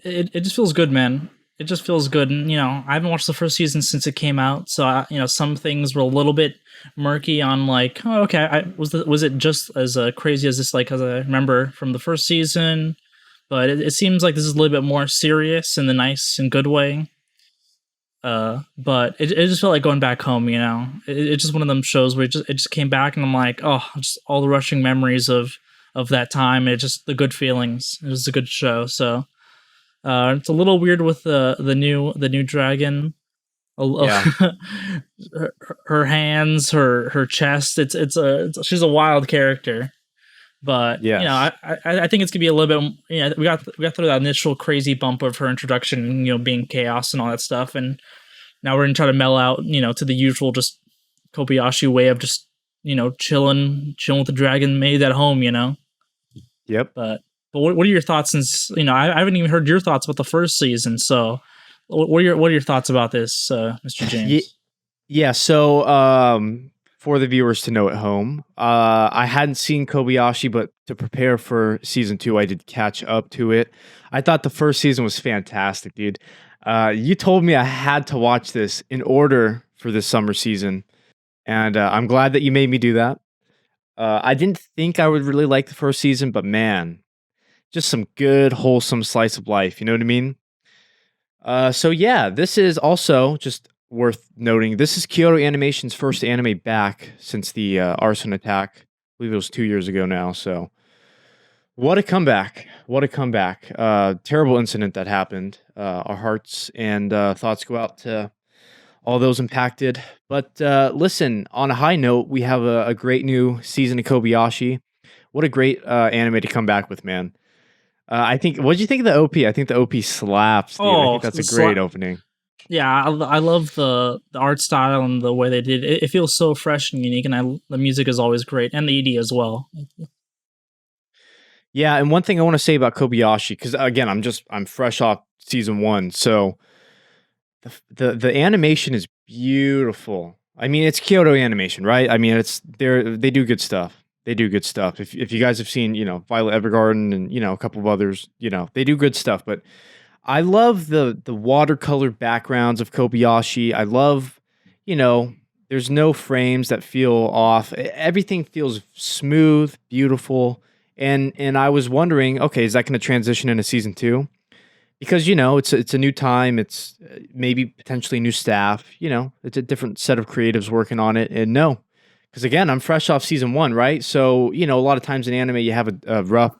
It just feels good, man. It just feels good, and I haven't watched the first season since it came out, so some things were a little bit murky on like, oh, okay, was it just as crazy as this, like as I remember from the first season, but it seems like this is a little bit more serious in the nice and good way. But it just felt like going back home, it's just one of them shows where it just came back, and I'm like, oh, just all the rushing memories of that time. It just the good feelings. It was a good show. So it's a little weird with the new dragon. Yeah. Her hands, her chest. She's a wild character. But Yes. I think it's gonna be a little bit. We got through that initial crazy bump of her introduction, being chaos and all that stuff, and now we're gonna try to mellow out, to the usual just Kobayashi way of just chilling with the dragon Maid at home, Yep. But what are your thoughts? Since I haven't even heard your thoughts about the first season. So what are your thoughts about this, Mr. James? Yeah. So, for the viewers to know at home, I hadn't seen Kobayashi, but to prepare for season 2, I did catch up to it. I thought the first season was fantastic, dude. You told me I had to watch this in order for this summer season, and I'm glad that you made me do that. I didn't think I would really like the first season, but man, just some good, wholesome slice of life. You know what I mean? So yeah, this is also just worth noting. This is Kyoto Animation's first anime back since the arson attack. I believe it was 2 years ago now. So what a comeback! What a comeback! Terrible incident that happened. Our hearts and thoughts go out to all those impacted. But listen, on a high note, we have a great new season of Kobayashi. What a great anime to come back with, man. I think. What did you think of the OP? I think the OP slaps, dude. I Oh, think that's a great opening. yeah, I love the art style and the way they did it. It feels so fresh and unique, and the music is always great, and the ED as well. Yeah, and one thing I want to say about Kobayashi, because again, I'm fresh off season 1, so the animation is beautiful. I mean, it's Kyoto Animation, right? I mean, they do good stuff. They do good stuff. If you guys have seen, Violet Evergarden and a couple of others, they do good stuff. But I love the watercolor backgrounds of Kobayashi. I love, there's no frames that feel off. Everything feels smooth, beautiful. And I was wondering, okay, is that going to transition into season 2? Because it's a new time. It's maybe potentially new staff. It's a different set of creatives working on it. And no, because again, I'm fresh off season 1, right? So a lot of times in anime, you have a rough.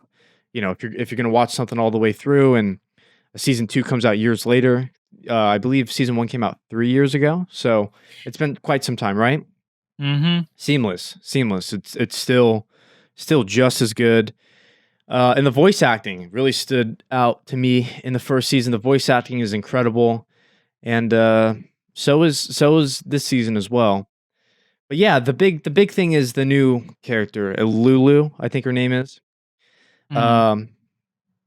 If you're gonna watch something all the way through, and a season 2 comes out years later. I believe season 1 came out 3 years ago, so it's been quite some time, right? Mm-hmm. Seamless. It's still just as good. And the voice acting really stood out to me in the first season. The voice acting is incredible, and so is this season as well. But yeah, the big thing is the new character, Lulu, I think her name is. Mm. Um,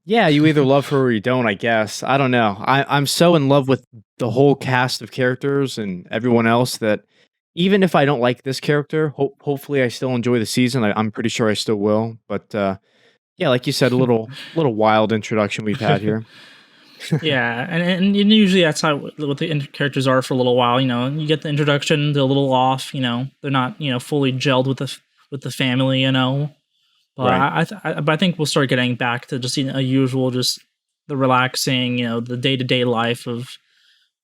yeah, you either love her or you don't, I guess. I don't know. I'm so in love with the whole cast of characters and everyone else that even if I don't like this character, hopefully I still enjoy the season. I'm pretty sure I still will. But yeah, like you said, a little wild introduction we've had here. Yeah, and usually that's how what the characters are for a little while. You get the introduction, they're a little off. They're not fully gelled with the family. But Right. but I think we'll start getting back to just a usual, just the relaxing, the day to day life of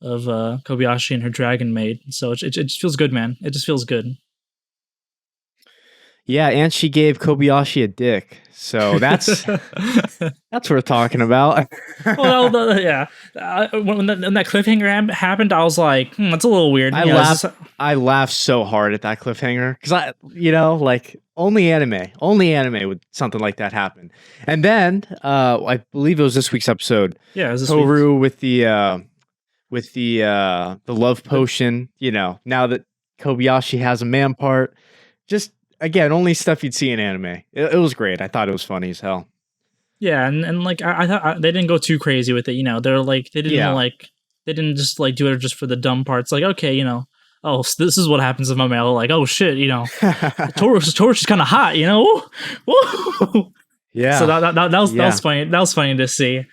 Kobayashi and her dragon maid. So it just feels good, man. It just feels good. Yeah, and she gave Kobayashi a dick. So that's worth talking about. Well, yeah. When that cliffhanger happened, I was like, that's a little weird. I laughed so hard at that cliffhanger because like only anime would something like that happen. And then I believe it was this week's episode. Yeah, it was this Toru with the love potion. Now that Kobayashi has a man part, just again only stuff you'd see in anime. It was great. I thought it was funny as hell. Yeah, and like I thought they didn't go too crazy with it. They're like they didn't just like do it just for the dumb parts. Like, okay, oh, so this is what happens in my mail. Like, oh shit, Toru's is kind of hot. Woo! Yeah. So that was Yeah. funny. That was funny to see.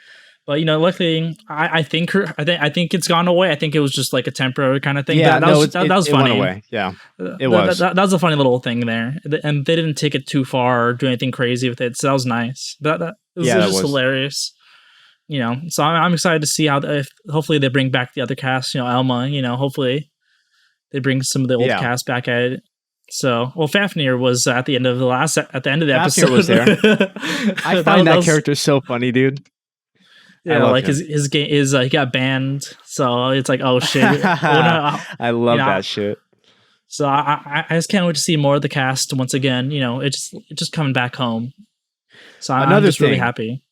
But luckily, I think it's gone away. I think it was just like a temporary kind of thing. Yeah, That no, was that was it went funny. away. Yeah, it was. That was a funny little thing there, and they didn't take it too far or do anything crazy with it. So that was nice. It Yeah, was that just was. hilarious. So I'm excited to see how if hopefully they bring back the other cast. Elma. Hopefully they bring some of the old Yeah, cast back at it. So, well, Fafnir was at the end of the end of the Fafnir episode. was there. I find that character so funny, dude. I Yeah, love like him. his game is he got banned, so it's like, oh shit. Oh, no, I love that shit. So I just can't wait to see more of the cast once again. It's just coming back home. So I'm Another just really thing, happy.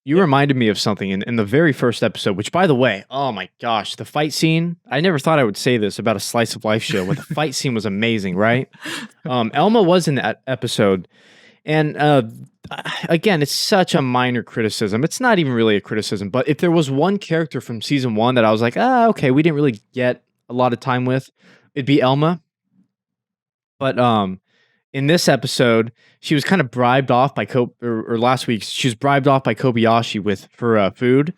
you reminded me of something in the very first episode, which, by the way, oh my gosh, the fight scene. I never thought I would say this about a slice of life show, but the fight scene was amazing, right? Elma was in that episode. And again, it's such a minor criticism. It's not even really a criticism, but if there was one character from season one that I was like, okay, we didn't really get a lot of time with, it'd be Elma. But in this episode, she was kind of bribed off by or last week, she was bribed off by Kobayashi for food.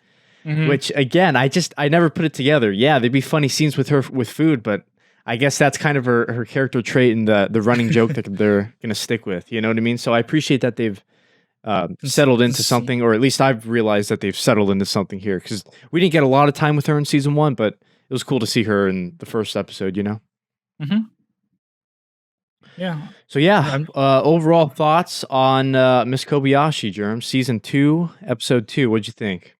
Mhm. Which again, I never put it together. Yeah, there'd be funny scenes with her with food, but I guess that's kind of her character trait and the running joke that they're gonna stick with. You know what I mean? So I appreciate that they've settled into something, or at least I've realized that they've settled into something here because we didn't get a lot of time with her in season one, but it was cool to see her in the first episode. Mhm. Yeah. So yeah, overall thoughts on Miss Kobayashi, Germ, season 2, episode 2. What'd you think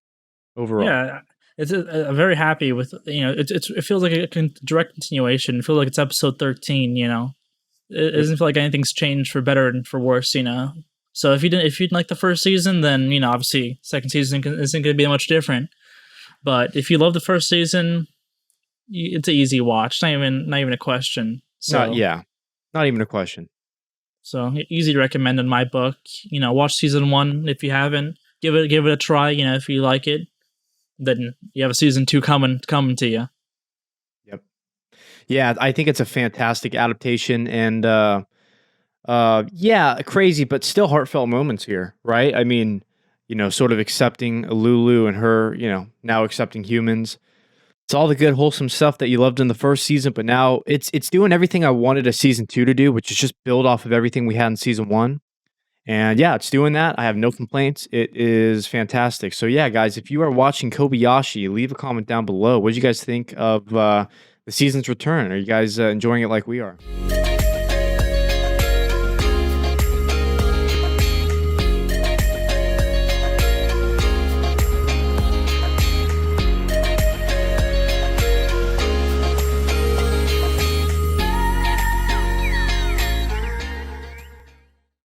overall? Yeah. I'm very happy with it feels like a direct continuation. It feels like it's episode 13. It doesn't feel like anything's changed for better and for worse. So if you didn't like the first season, then obviously second season isn't going to be much different. But if you love the first season, it's an easy watch. Not even a question. So Not even a question. So easy to recommend in my book. Watch season 1 if you haven't. Give it a try. If you like it, then you have a season 2 coming to you. Yep. Yeah, I think it's a fantastic adaptation and crazy but still heartfelt moments here, right? I mean, sort of accepting Lulu and her, now accepting humans. It's all the good wholesome stuff that you loved in the first season, but now it's doing everything I wanted a season 2 to do, which is just build off of everything we had in season 1. And yeah, it's doing that. I have no complaints. It is fantastic. So yeah, guys, if you are watching Kobayashi, leave a comment down below. What did you guys think of the season's return? Are you guys enjoying it like we are?